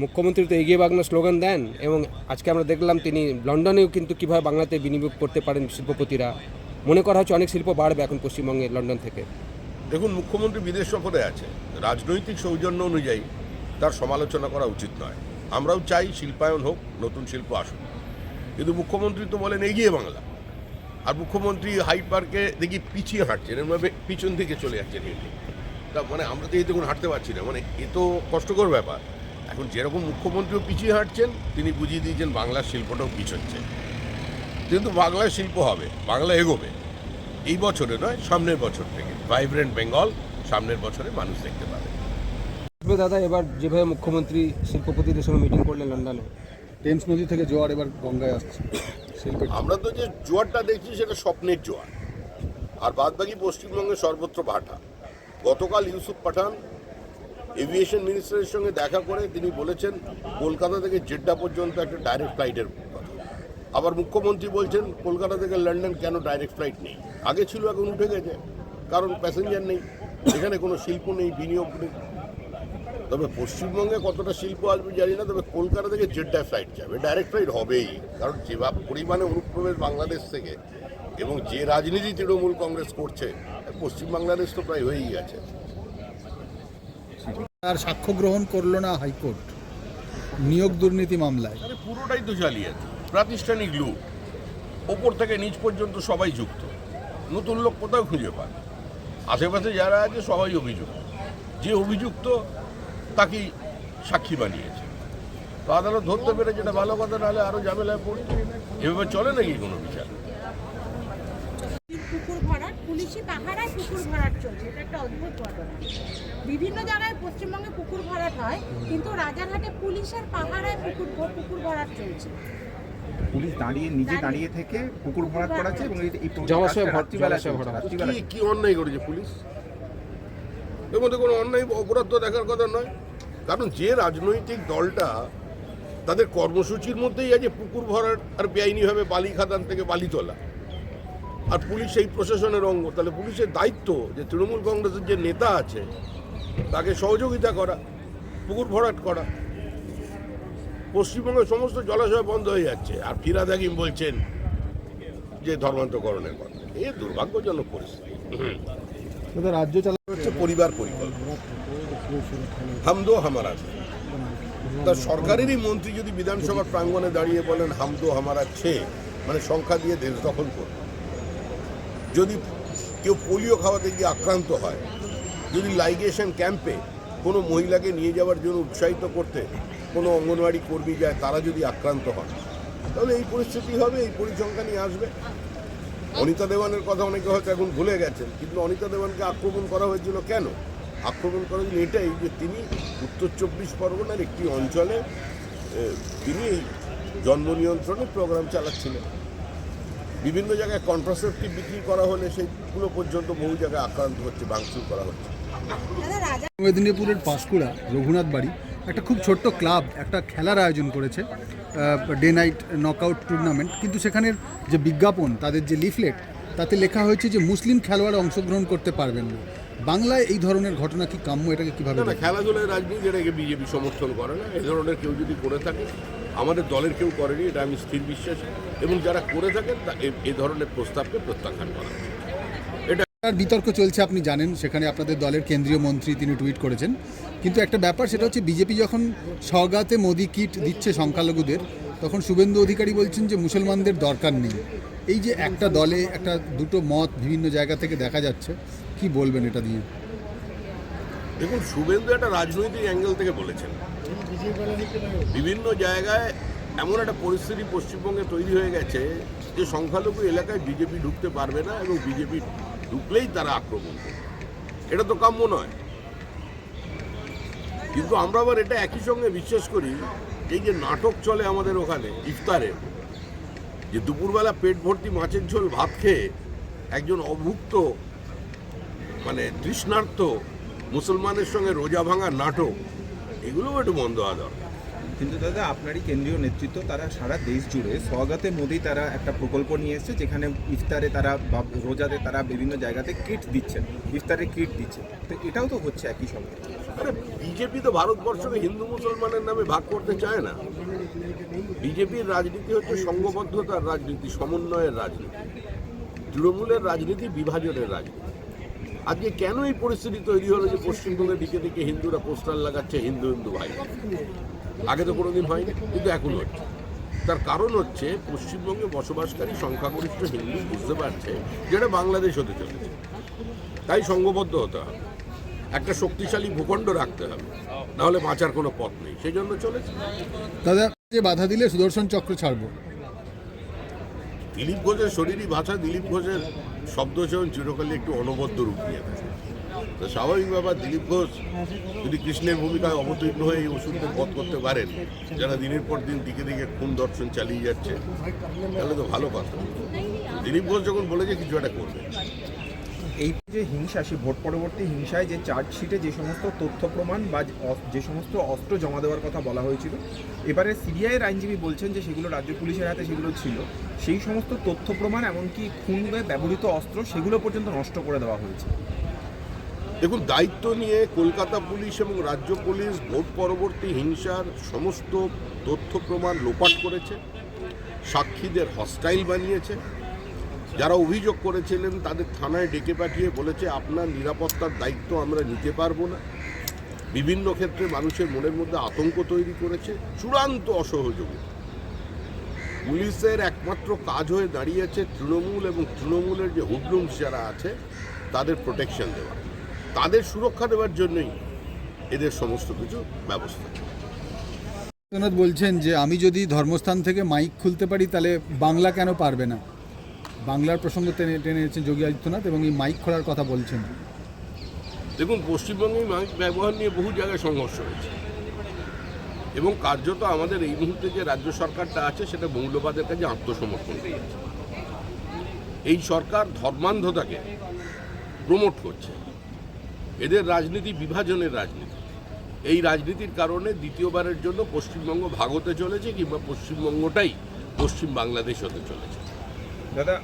মুখ্যমন্ত্রী তো এগিয়ে বাংলা স্লোগান দেন এবং আজকে আমরা দেখলাম তিনি লন্ডনেও কিন্তু কীভাবে বাংলাতে বিনিয়োগ করতে পারেন শিল্পপতিরা। মনে করা হচ্ছে অনেক শিল্প বাড়বে এখন পশ্চিমবঙ্গে লন্ডন থেকে। দেখুন, মুখ্যমন্ত্রী বিদেশ সফরে আছে, রাজনৈতিক সৌজন্য অনুযায়ী তার সমালোচনা করা উচিত নয়। আমরাও চাই শিল্পায়ন হোক, নতুন শিল্প আসুক, কিন্তু মুখ্যমন্ত্রী তো বলেন এগিয়ে বাংলা, আর মুখ্যমন্ত্রী হাইড পার্কে দেখি পিছিয়ে হাঁটছেন, এভাবে পিছন থেকে চলে যাচ্ছেন হেঁটে। তা মানে আমরা তো এই দেখুন হাঁটতে পারছি না, মানে এ তো কষ্টকর ব্যাপার। এখন যেরকম মুখ্যমন্ত্রীও পিছিয়ে হাঁটছেন, তিনি বুঝিয়ে দিয়েছেন বাংলার শিল্পটাও পিছোচ্ছে। কিন্তু বাংলার শিল্প হবে, বাংলা এগোবে, এই বছরে নয় সামনের বছর থেকে। ভাইব্রেন্ট বেঙ্গল সামনের বছরে মানুষ দেখতে পাবে। দাদা, এবার যেভাবে মুখ্যমন্ত্রী শিল্পপতিদের সঙ্গে মিটিং করলেন লন্ডনে, টেমস নদী থেকে জোয়ার এবার গঙ্গায় আসছে, আমরা তো যে জোয়ারটা দেখছি সেটা স্বপ্নের জোয়ার, আর বাদবাকি পশ্চিমবঙ্গে সর্বত্র ভাটা। গতকাল ইউসুফ পাঠান এভিয়েশন মিনিস্টারের সঙ্গে দেখা করে তিনি বলেছেন কলকাতা থেকে জেড্ডা পর্যন্ত একটা ডাইরেক্ট ফ্লাইটের কথা। আবার মুখ্যমন্ত্রী বলছেন কলকাতা থেকে লন্ডন কেন ডাইরেক্ট ফ্লাইট নেই, আগে ছিল এখন উঠে গেছে, কারণ প্যাসেঞ্জার নেই, এখানে কোনো শিল্প নেই, বিনিয়োগ নেই। তবে পশ্চিমবঙ্গে কতটা শিল্প আসবে জানি না, তবে কলকাতা থেকে জেড্ডায় ফ্লাইট যাবে, ডাইরেক্ট ফ্লাইট হবেই, কারণ যেভাবে পরিমাণে অনুপ্রবেশ বাংলাদেশ থেকে এবং যে রাজনীতি তৃণমূল কংগ্রেস করছে, পশ্চিম বাংলাদেশ তো প্রায় হয়েই গেছে। আর সাক্ষ্য গ্রহণ করলো না হাইকোর্ট নিয়োগ দুর্নীতি মামলায়। পুরোটাই তো জালিয়াতি, প্রাতিষ্ঠানিক লুট, ওপর থেকে নিচ পর্যন্ত সবাই যুক্ত, নতুন লোক কোথাও খুঁজে পান। আশেপাশে যারা আছে সবাই অভিযুক্ত, যে অভিযুক্ত তাকেই সাক্ষী বানিয়েছে। তো আদালত ধরতে পেরে যেটা ভালো কথা, নাহলে আরো ঝামেলায় পড়ছে। এভাবে চলে নাকি কোনো বিচার? পুকুর ভরাট, পুলিশি পাহারায় পুকুর ভরাট চলছে, এটা একটা অদ্ভুত ঘটনা। বিভিন্ন জায়গায় পশ্চিমবঙ্গে পুকুর ভরাট হয়, কিন্তু রাজারহাটে পুলিশের পাহারায় পুকুর ভরাট চলছে। পুলিশ নিজে দাঁড়িয়ে থেকে পুকুর ভরাট করাচ্ছে এবং কি অন্যায় করেছে পুলিশ? এর মধ্যে কোনো অন্যায় অপরাধ তো দেখার কথা নয়, কারণ যে রাজনৈতিক দলটা তাদের কর্মসূচির মধ্যেই আছে পুকুর ভরাট আর বেআইনিভাবে বালি খাদান থেকে বালি তোলা, আর পুলিশ এই প্রশাসনের অঙ্গ, তাহলে পুলিশের দায়িত্ব যে তৃণমূল কংগ্রেসের যে নেতা আছে তাকে সহযোগিতা করা, পুকুর ভরাট করা। পশ্চিমবঙ্গের সমস্ত জলাশয় বন্ধ হয়ে যাচ্ছে, আর ফিরাদ হাকিম বলছেন যে ধর্মান্তকরণের কথা। এই দুর্ভাগ্যজনক পরিস্থিতি। রাজ্য চালানো হচ্ছে পরিবার পরিকল্পনা, হাম দো হামারা। তার সরকারেরই মন্ত্রী যদি বিধানসভার প্রাঙ্গণে দাঁড়িয়ে বলেন হাম দো হামারা ছে, মানে সংখ্যা দিয়ে দেশ দখল করবে। যদি কেউ পোলিও খাওয়াতে গিয়ে আক্রান্ত হয়, যদি লাইগেশন ক্যাম্পে কোনো মহিলাকে নিয়ে যাওয়ার জন্য উৎসাহিত করতে কোনো অঙ্গনওয়াড়ি কর্মী যায়, তারা যদি আক্রান্ত হন, তাহলে এই পরিস্থিতি হবে, এই পরিসংখ্যানই নিয়ে আসবে। অনিতা দেওয়ানের কথা অনেকে হয়তো এখন ভুলে গেছেন, কিন্তু অনিতা দেওয়ানকে আক্রমণ করা হয়েছিল কেন? আক্রমণ করা হয়েছিল এটাই যে তিনি উত্তর 24 পরগনার একটি অঞ্চলে তিনি জন্ম নিয়ন্ত্রণের প্রোগ্রাম চালাচ্ছিলেন। বিভিন্ন জায়গায় কন্ট্রাসেপটিভ বিক্রি করা হলে সেইগুলো পর্যন্ত বহু জায়গায় আক্রান্ত হচ্ছে, ভাঙচুর করা হচ্ছে। মেদিনীপুরের পাঁশকুড়া রঘুনাথ বাড়ি একটা খুব ছোট্ট ক্লাব একটা খেলার আয়োজন করেছে, ডে নাইট নকআউট টুর্নামেন্ট, কিন্তু সেখানের যে বিজ্ঞাপন, তাদের যে লিফলেট, তাতে লেখা হয়েছে যে মুসলিম খেলোয়াড় অংশগ্রহণ করতে পারবেন না। বাংলায় এই ধরনের ঘটনা কি কাম্য? এটাকে কীভাবে? না, খেলাধুলায় রাজনীতি, এটাকে বিজেপি সমর্থন করে না। এই ধরনের কেউ যদি করে থাকে, আমাদের দলের কেউ করেনি, এটা আমি স্থির বিশ্বাসী, এবং যারা করে থাকেন এ ধরনের প্রস্তাবকে প্রত্যাখ্যান করা উচিত। বিতর্ক চলছে, আপনি জানেন, সেখানে আপনাদের দলের কেন্দ্রীয় মন্ত্রী তিনি টুইট করেছেন, কিন্তু একটা ব্যাপার সেটা হচ্ছে বিজেপি যখন সওগাতে মোদি কিট দিচ্ছে সংখ্যালঘুদের, তখন শুভেন্দু অধিকারী বলছেন যে মুসলমানদের দরকার নেই। এই যে একটা দলে একটা দুটো মত বিভিন্ন জায়গা থেকে দেখা যাচ্ছে, কি বলবেন এটা দিয়ে? দেখুন, শুভেন্দু একটা রাজনৈতিক অ্যাঙ্গেল থেকে বলেছেন। বিভিন্ন জায়গায় এমন একটা পরিস্থিতি পশ্চিমবঙ্গে তৈরি হয়ে গেছে যে সংখ্যালঘু এলাকায় বিজেপি ঢুকতে পারবে না, এবং বিজেপি ঢুকলেই তারা আক্রমণ করবে। এটা তো কাম্য নয়। কিন্তু আমরা আবার এটা একই সঙ্গে বিশ্বাস করি, এই যে নাটক চলে আমাদের ওখানে ইফতারে, যে দুপুরবেলা পেট ভর্তি মাছের ঝোল ভাত খেয়ে একজন অভুক্ত মানে তৃষ্ণার্ত মুসলমানের সঙ্গে রোজা ভাঙার নাটক, এগুলোও একটু বন্ধ হওয়া দরকার। কিন্তু দাদা, আপনারই কেন্দ্রীয় নেতৃত্ব তারা সারা দেশ জুড়ে স্বাগতে মোদি তারা একটা প্রকল্প নিয়ে এসেছে, যেখানে ইফতারে তারা বা রোজাতে তারা বিভিন্ন জায়গাতে কিট দিচ্ছেন, ইফতারে কিট দিচ্ছে। তো এটাও তো হচ্ছে একই সঙ্গে। আরে বিজেপি তো ভারতবর্ষকে হিন্দু মুসলমানের নামে ভাগ করতে চায় না। বিজেপির রাজনীতি হচ্ছে সংঘবদ্ধতার রাজনীতি, সমন্বয়ের রাজনীতি। তৃণমূলের রাজনীতি বিভাজনের রাজনীতি। আজকে কেন এই পরিস্থিতি তৈরি হলো যে পশ্চিমবঙ্গের দিকে দিকে হিন্দুরা পোস্টার লাগাচ্ছে হিন্দু হিন্দু ভাই? আগে তো কোনোদিন হয়নি, কিন্তু এখন হচ্ছে। তার কারণ হচ্ছে পশ্চিমবঙ্গে বসবাসকারী সংখ্যাগরিষ্ঠ হিন্দু বুঝতে পারছে যেটা বাংলাদেশ হতে চলেছে, তাই সংঘবদ্ধ হতে হবে, একটা শক্তিশালী ভূখণ্ড রাখতে হবে, নাহলে বাঁচার কোনো পথ নেই, সেই জন্য চলেছে। দাদা যে বাধা দিলে সুদর্শন চক্র ছাড়বো, দিলীপ ঘোষের শরীরী ভাষা, দিলীপ ঘোষের শব্দচয়ন চিরকালই একটু অনবদ্য রূপ নিয়ে থাকে। তো স্বাভাবিক ব্যাপার, দিলীপ ঘোষ যদি কৃষ্ণের ভূমিকায় অবতীর্ণ হয়ে এই ওষুধকে বধ করতে পারেন, যারা দিনের পর দিন দিকে দিকে খুন দর্শন চালিয়ে যাচ্ছে, তাহলে তো ভালো কথা। দিলীপ ঘোষ যখন বলেছে কিছু একটা করবে। এই যে হিংসা, সেই ভোট পরবর্তী হিংসায় যে চার্জশিটে যে সমস্ত তথ্য প্রমাণ বা যে সমস্ত অস্ত্র জমা দেওয়ার কথা বলা হয়েছিল, এবারে সিবিআইয়ের আইনজীবী বলছেন যে সেগুলো রাজ্য পুলিশের হাতে সেগুলো ছিল, সেই সমস্ত তথ্য প্রমাণ এমনকি খুনে ব্যবহৃত অস্ত্র সেগুলো পর্যন্ত নষ্ট করে দেওয়া হয়েছে। দেখুন, দায়িত্ব নিয়ে কলকাতা পুলিশ এবং রাজ্য পুলিশ ভোট পরবর্তী হিংসার সমস্ত তথ্য প্রমাণ লোপাট করেছে, সাক্ষীদের হস্টাইল বানিয়েছে। যারা অভিযোগ করেছিলেন তাদের থানায় ডেকে পাঠিয়ে বলেছে আপনার নিরাপত্তার দায়িত্ব আমরা নিতে পারবো না। বিভিন্ন ক্ষেত্রে মানুষের মনের মধ্যে আতঙ্ক তৈরি করেছে, চূড়ান্ত অসহযোগিতা। পুলিশের একমাত্র কাজ হয়ে দাঁড়িয়েছে তৃণমূল এবং তৃণমূলের যে হুডলুমস যারা আছে তাদের প্রোটেকশন দেওয়া, তাদের সুরক্ষা দেওয়ার জন্যই এদের সমস্ত কিছু ব্যবস্থা। বিশ্বনাথ বলছেন যে আমি যদি ধর্মস্থান থেকে মাইক খুলতে পারি তাহলে বাংলা কেন পারবে না? বাংলার প্রসঙ্গ টেনে এনেছেন যোগী আদিত্যনাথ এবং এই মাইক খোলার কথা বলছেন। দেখুন, পশ্চিমবঙ্গে মাইক ব্যবহার নিয়ে বহু জায়গায় সংঘর্ষ হয়েছে এবং কার্যত আমাদের এই মুহূর্তে যে রাজ্য সরকারটা আছে সেটা মৌলবাদের কাছে আত্মসমর্পণ করেছে। এই সরকার ধর্মান্ধতাকে প্রমোট করছে। এদের রাজনীতি বিভাজনের রাজনীতি। এই রাজনীতির কারণে দ্বিতীয়বারের জন্য পশ্চিমবঙ্গ ভাগ হতে চলেছে, কিংবা পশ্চিমবঙ্গটাই পশ্চিম বাংলাদেশ হতে চলেছে। দাদা,